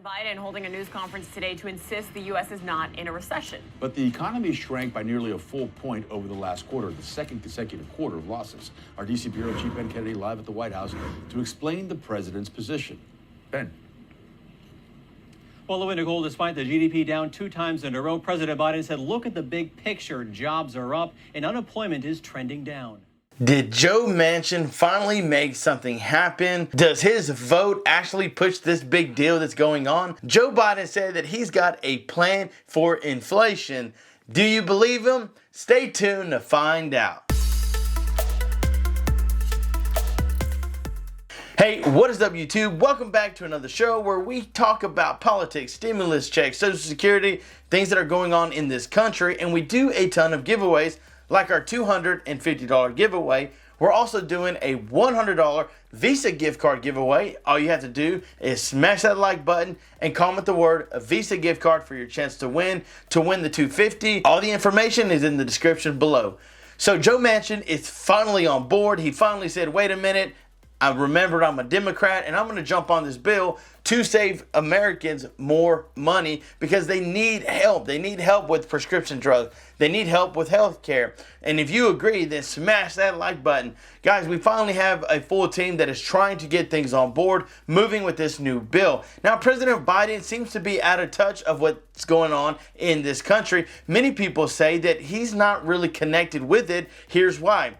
Biden holding a news conference today to insist the U.S. is not in a recession. But the economy shrank by nearly a full point over the last quarter, the second consecutive quarter of losses. Our D.C. Bureau Chief Ben Kennedy live at the White House to explain the president's position. Ben. Well, Nicole, despite the GDP down 2 times in a row, President Biden said, look at the big picture. Jobs are up and unemployment is trending down. Did Joe Manchin finally make something happen? Does his vote actually push this big deal that's going on? Joe Biden said that he's got a plan for inflation. Do you believe him? Stay tuned to find out. Hey, what is up, YouTube? Welcome back to another show where we talk about politics, stimulus checks, Social Security, things that are going on in this country, and we do a ton of giveaways like our $250 giveaway. We're also doing a $100 Visa gift card giveaway. All you have to do is smash that like button and comment the word Visa gift card for your chance to win the $250. All the information is in the description below. So Joe Manchin is finally on board. He finally said, wait a minute, I remembered I'm a Democrat and I'm going to jump on this bill to save Americans more money because they need help. They need help with prescription drugs. They need help with health care. And if you agree, then smash that like button. Guys, we finally have a full team that is trying to get things on board, moving with this new bill. Now, President Biden seems to be out of touch of what's going on in this country. Many people say that he's not really connected with it. Here's why.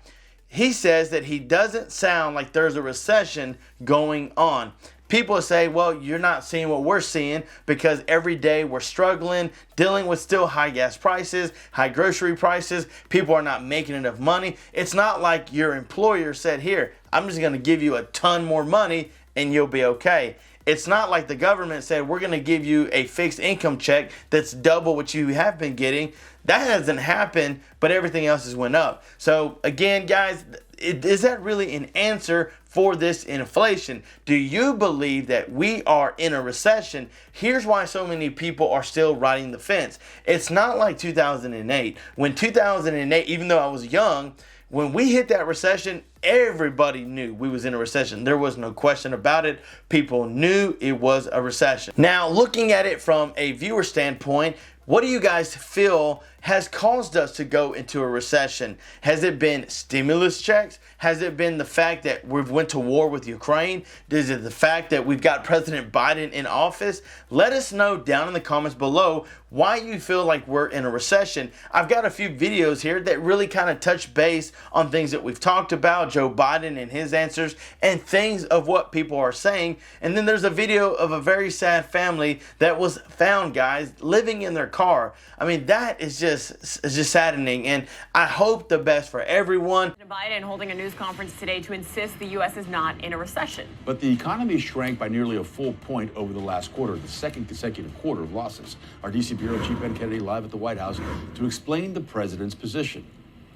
He says that he doesn't sound like there's a recession going on. People say, well, you're not seeing what we're seeing because every day we're struggling, dealing with still high gas prices, high grocery prices. People are not making enough money. It's not like your employer said, here, I'm just going to give you a ton more money and you'll be okay. It's not like the government said, we're going to give you a fixed income check that's double what you have been getting. That hasn't happened, but everything else has went up. So again, guys, is that really an answer for this inflation? Do you believe that we are in a recession? Here's why so many people are still riding the fence. It's not like 2008. When 2008, even though I was young, when we hit that recession, everybody knew we was in a recession. There was no question about it. People knew it was a recession. Now, looking at it from a viewer standpoint, what do you guys feel has caused us to go into a recession? Has it been stimulus checks? Has it been the fact that we've went to war with Ukraine? Is it the fact that we've got President Biden in office? Let us know down in the comments below why you feel like we're in a recession. I've got a few videos here that really kind of touch base on things that we've talked about, Joe Biden and his answers, and things of what people are saying. And then there's a video of a very sad family that was found, guys, living in their car. I mean, that is just saddening, and I hope the best for everyone. Biden holding a news conference today to insist the U.S. is not in a recession. But the economy shrank by nearly a full point over the last quarter, the second consecutive quarter of losses. Our D.C. Bureau Chief Ben Kennedy live at the White House to explain the president's position.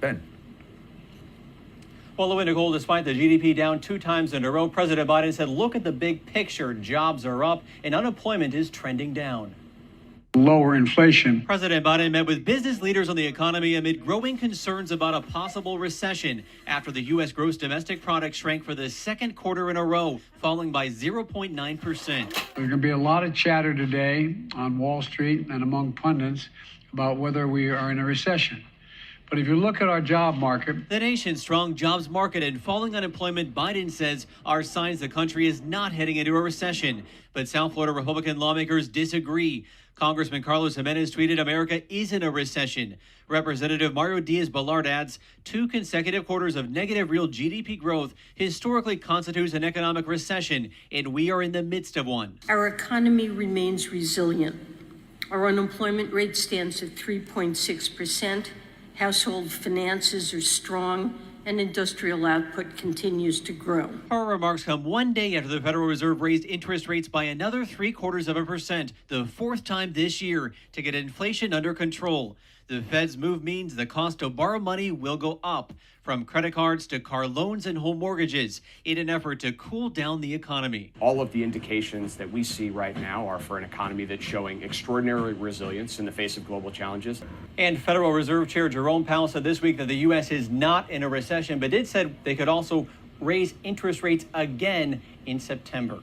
Ben. Well, Nicole, despite the GDP down 2 times in a row, President Biden said, look at the big picture. Jobs are up and unemployment is trending down. Lower inflation. President Biden met with business leaders on the economy amid growing concerns about a possible recession after the U.S. gross domestic product shrank for the second quarter in a row, falling by 0.9%. There's going to be a lot of chatter today on Wall Street and among pundits about whether we are in a recession. But if you look at our job market, the nation's strong jobs market and falling unemployment, Biden says, are signs the country is not heading into a recession. But South Florida Republican lawmakers disagree. Congressman Carlos Jimenez tweeted, America is in a recession. Representative Mario Diaz-Balart adds, 2 consecutive quarters of negative real GDP growth historically constitutes an economic recession, and we are in the midst of one. Our economy remains resilient. Our unemployment rate stands at 3.6%. Household finances are strong, and industrial output continues to grow. Her remarks come one day after the Federal Reserve raised interest rates by another 0.75%, the 4th time this year, to get inflation under control. The Fed's move means the cost to borrow money will go up, from credit cards to car loans and home mortgages, in an effort to cool down the economy. All of the indications that we see right now are for an economy that's showing extraordinary resilience in the face of global challenges. And Federal Reserve Chair Jerome Powell said this week that the U.S. is not in a recession, but said they could also raise interest rates again in September.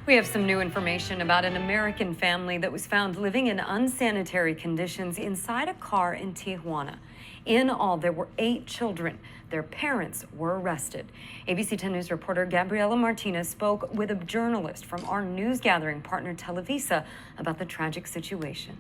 We have some new information about an American family that was found living in unsanitary conditions inside a car in Tijuana. In all, there were 8 children. Their parents were arrested. ABC 10 News reporter Gabriela Martinez spoke with a journalist from our news gathering partner Televisa about the tragic situation.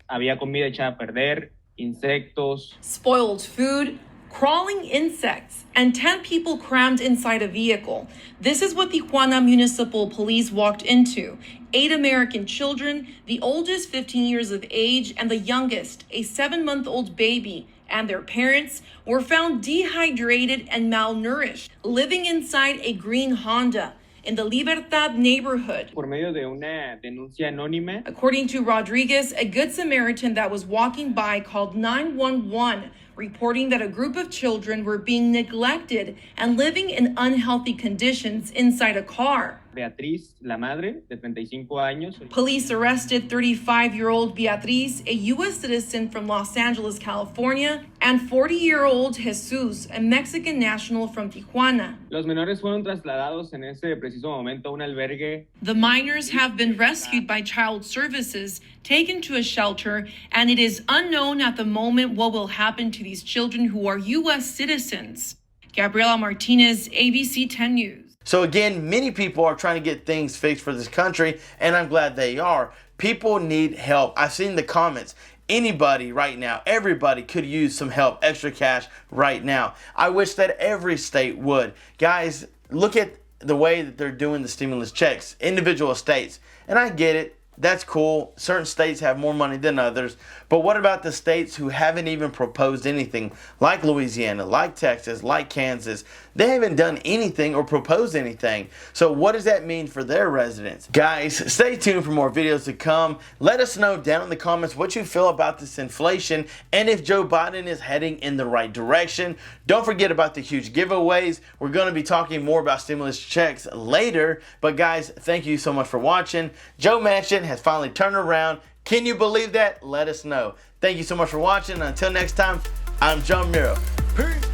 Había comida echada a perder, insectos. Spoiled food, crawling insects, and 10 people crammed inside a vehicle. This is what Tijuana Municipal Police walked into. 8 American children, the oldest 15 years of age, and the youngest, a 7-month-old baby, and their parents were found dehydrated and malnourished, living inside a green Honda in the Libertad neighborhood. Por medio de una denuncia anónima. According to Rodriguez, a Good Samaritan that was walking by called 911, reporting that a group of children were being neglected and living in unhealthy conditions inside a car. Beatriz, la madre, de 35 años. Police arrested 35-year-old Beatriz, a U.S. citizen from Los Angeles, California, and 40-year-old Jesus, a Mexican national from Tijuana. Los menores fueron trasladados en ese preciso momento a un albergue. The minors have been rescued by Child Services, taken to a shelter, and it is unknown at the moment what will happen to these children who are U.S. citizens. Gabriela Martinez, ABC 10 News. So again, many people are trying to get things fixed for this country, and I'm glad they are. People need help. I've seen the comments. Anybody right now, everybody could use some help, extra cash right now. I wish that every state would. Guys, look at the way that they're doing the stimulus checks, individual states. And I get it. That's cool. Certain states have more money than others. But what about the states who haven't even proposed anything, like Louisiana, like Texas, like Kansas? They haven't done anything or proposed anything. So what does that mean for their residents? Guys, stay tuned for more videos to come. Let us know down in the comments what you feel about this inflation and if Joe Biden is heading in the right direction. Don't forget about the huge giveaways. We're going to be talking more about stimulus checks later. But guys, thank you so much for watching. Joe Manchin has finally turned around. Can you believe that? Let us know. Thank you so much for watching. Until next time, I'm John Miro. Peace.